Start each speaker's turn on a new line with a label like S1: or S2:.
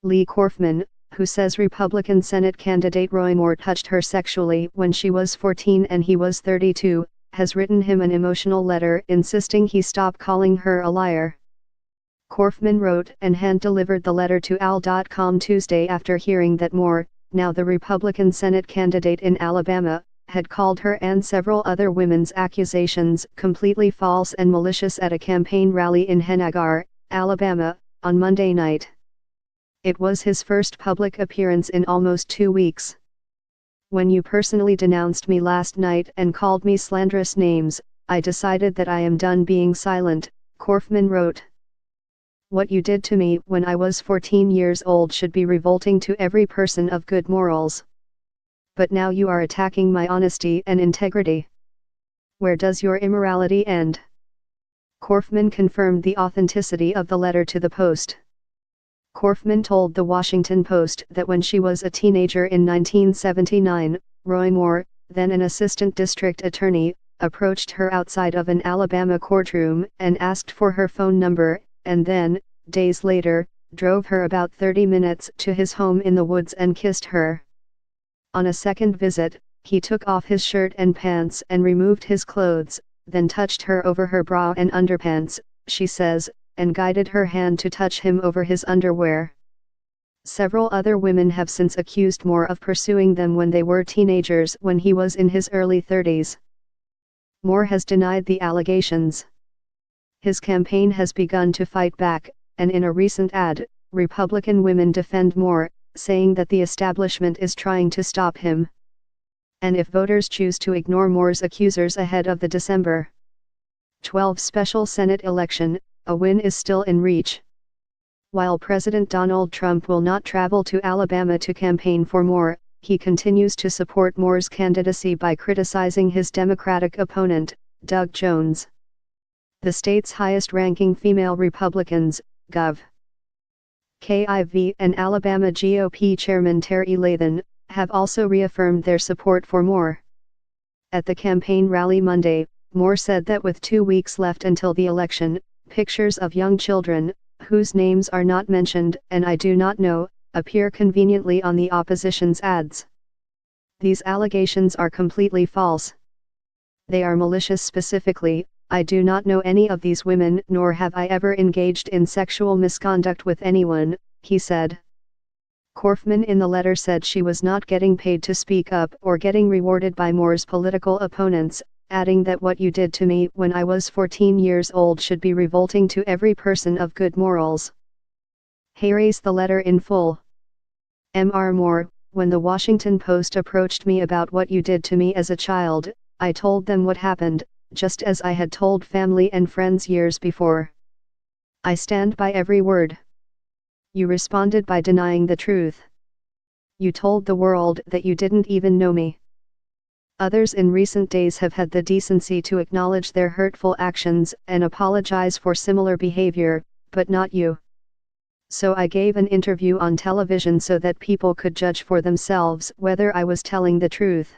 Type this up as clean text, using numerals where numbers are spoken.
S1: Lee Korfman, who says Republican Senate candidate Roy Moore touched her sexually when she was 14 and he was 32, has written him an emotional letter insisting he stop calling her a liar. Korfman wrote and hand-delivered the letter to Al.com Tuesday after hearing that Moore, now the Republican Senate candidate in Alabama, had called her and several other women's accusations completely false and malicious at a campaign rally in Henagar, Alabama, on Monday night. It was his first public appearance in almost 2 weeks. When you personally denounced me last night and called me slanderous names, I decided that I am done being silent, Korfman wrote. What you did to me when I was 14 years old should be revolting to every person of good morals. But now you are attacking my honesty and integrity. Where does your immorality end? Korfman confirmed the authenticity of the letter to the Post. Korfman told The Washington Post that when she was a teenager in 1979, Roy Moore, then an assistant district attorney, approached her outside of an Alabama courtroom and asked for her phone number, and then, days later, drove her about 30 minutes to his home in the woods and kissed her. On a second visit, he took off his shirt and pants and removed his clothes, then touched her over her bra and underpants, she says, and guided her hand to touch him over his underwear. Several other women have since accused Moore of pursuing them when they were teenagers when he was in his early 30s. Moore has denied the allegations. His campaign has begun to fight back, and in a recent ad, Republican women defend Moore, saying that the establishment is trying to stop him. And if voters choose to ignore Moore's accusers ahead of the December 12 special Senate election, a win is still in reach. While President Donald Trump will not travel to Alabama to campaign for Moore, he continues to support Moore's candidacy by criticizing his Democratic opponent, Doug Jones. The state's highest-ranking female Republicans, Gov. KIV and Alabama GOP Chairman Terry Lathan, have also reaffirmed their support for Moore. At the campaign rally Monday, Moore said that with 2 weeks left until the election, pictures of young children, whose names are not mentioned and I do not know, appear conveniently on the opposition's ads. These allegations are completely false. They are malicious. Specifically, I do not know any of these women nor have I ever engaged in sexual misconduct with anyone, he said. Korfman in the letter said she was not getting paid to speak up or getting rewarded by Moore's political opponents, adding that what you did to me when I was 14 years old should be revolting to every person of good morals. Here is the letter in full. Mr. Moore, when the Washington Post approached me about what you did to me as a child, I told them what happened, just as I had told family and friends years before. I stand by every word. You responded by denying the truth. You told the world that you didn't even know me. Others in recent days have had the decency to acknowledge their hurtful actions and apologize for similar behavior, but not you. So I gave an interview on television so that people could judge for themselves whether I was telling the truth.